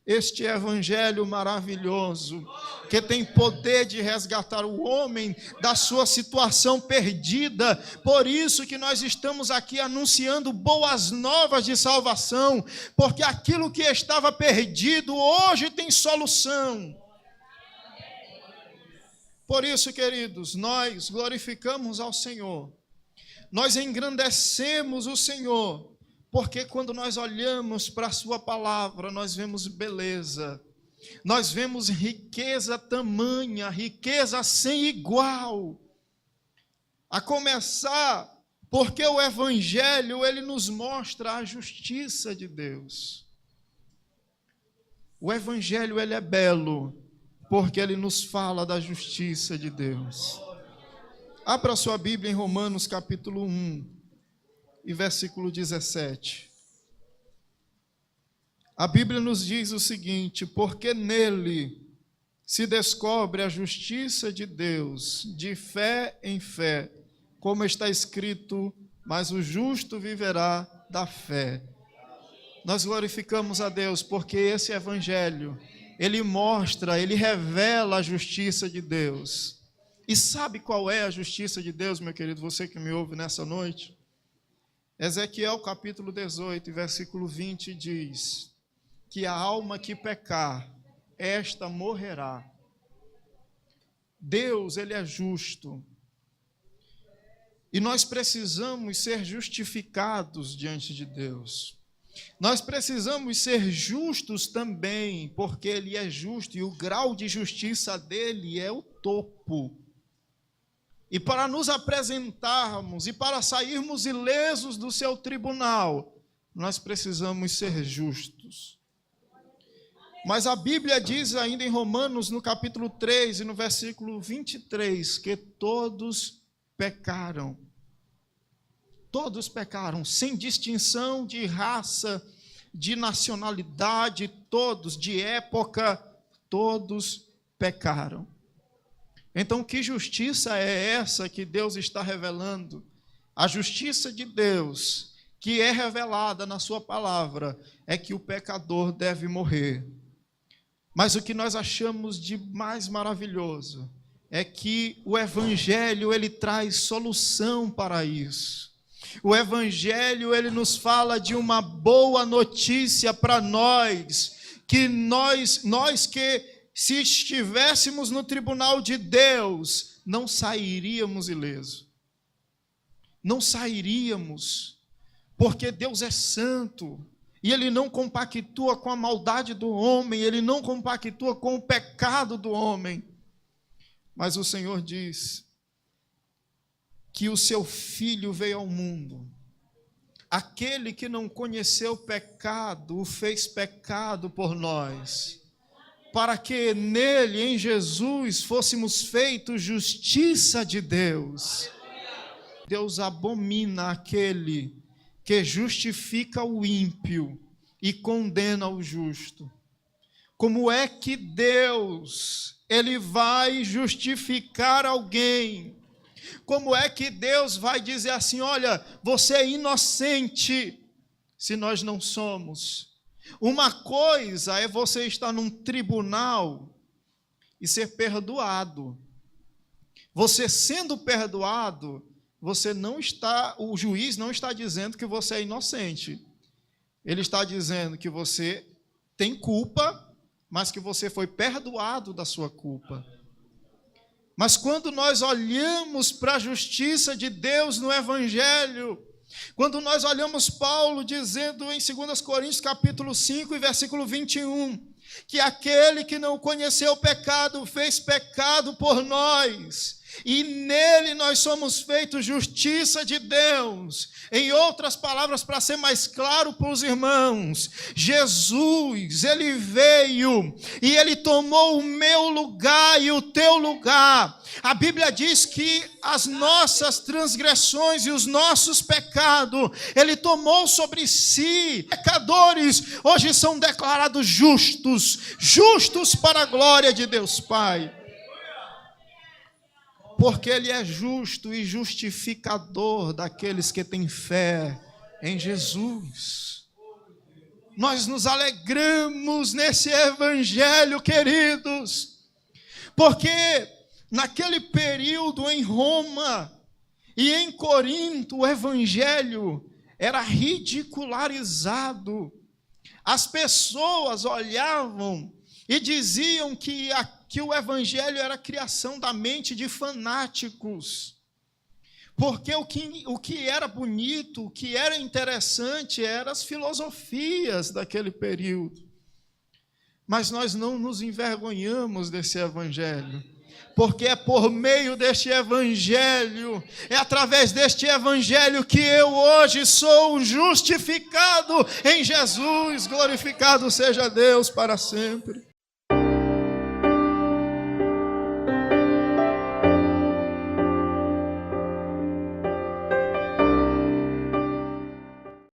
este evangelho maravilhoso, que tem poder de resgatar o homem da sua situação perdida. Por isso que nós estamos aqui anunciando boas novas de salvação, porque aquilo que estava perdido hoje tem solução. Por isso, queridos, nós glorificamos ao Senhor, nós engrandecemos o Senhor, porque quando nós olhamos para a sua palavra, nós vemos beleza, nós vemos riqueza tamanha, riqueza sem igual. A começar, porque o Evangelho, ele nos mostra a justiça de Deus. O Evangelho, ele é belo, porque ele nos fala da justiça de Deus. Abra sua Bíblia em Romanos capítulo 1 e versículo 17. A Bíblia nos diz o seguinte: porque nele se descobre a justiça de Deus, de fé em fé, como está escrito, mas o justo viverá da fé. Nós glorificamos a Deus porque esse Evangelho, ele mostra, ele revela a justiça de Deus. E sabe qual é a justiça de Deus, meu querido, você que me ouve nessa noite? Ezequiel capítulo 18, versículo 20 diz que a alma que pecar, esta morrerá. Deus, ele é justo. E nós precisamos ser justificados diante de Deus. Nós precisamos ser justos também, porque ele é justo e o grau de justiça dele é o topo. E para nos apresentarmos e para sairmos ilesos do seu tribunal, nós precisamos ser justos. Mas a Bíblia diz ainda em Romanos, no capítulo 3 e no versículo 23, que todos pecaram. Todos pecaram, sem distinção de raça, de nacionalidade, todos, de época, todos pecaram. Então, que justiça é essa que Deus está revelando? A justiça de Deus, que é revelada na sua palavra, é que o pecador deve morrer. Mas o que nós achamos de mais maravilhoso é que o Evangelho, ele traz solução para isso. O Evangelho, ele nos fala de uma boa notícia para nós, que nós que se estivéssemos no tribunal de Deus, não sairíamos ilesos. Não sairíamos, porque Deus é santo, e ele não compactua com a maldade do homem, ele não compactua com o pecado do homem. Mas o Senhor diz que o seu Filho veio ao mundo. Aquele que não conheceu pecado, o fez pecado por nós, para que nele, em Jesus, fôssemos feitos justiça de Deus. Deus abomina aquele que justifica o ímpio e condena o justo. Como é que Deus, ele vai justificar alguém? Como é que Deus vai dizer assim, olha, você é inocente, se nós não somos? Uma coisa é você estar num tribunal e ser perdoado. Você sendo perdoado, o juiz não está dizendo que você é inocente. Ele está dizendo que você tem culpa, mas que você foi perdoado da sua culpa. Mas quando nós olhamos para a justiça de Deus no Evangelho, quando nós olhamos Paulo dizendo em 2 Coríntios capítulo 5 e versículo 21, que aquele que não conheceu o pecado fez pecado por nós, e nele nós somos feitos justiça de Deus. Em outras palavras, para ser mais claro para os irmãos, Jesus, ele veio e ele tomou o meu lugar e o teu lugar. A Bíblia diz que as nossas transgressões e os nossos pecados, ele tomou sobre si. Pecadores hoje são declarados justos, justos para a glória de Deus Pai. Porque ele é justo e justificador daqueles que têm fé em Jesus. nós nos alegramos nesse evangelho, queridos, porque naquele período em Roma e em Corinto, o evangelho era ridicularizado. As pessoas olhavam e diziam que o evangelho era criação da mente de fanáticos. Porque o que era bonito, o que era interessante, eram as filosofias daquele período. Mas nós não nos envergonhamos desse evangelho, porque é por meio deste evangelho, é através deste evangelho que eu hoje sou justificado em Jesus. Glorificado seja Deus para sempre.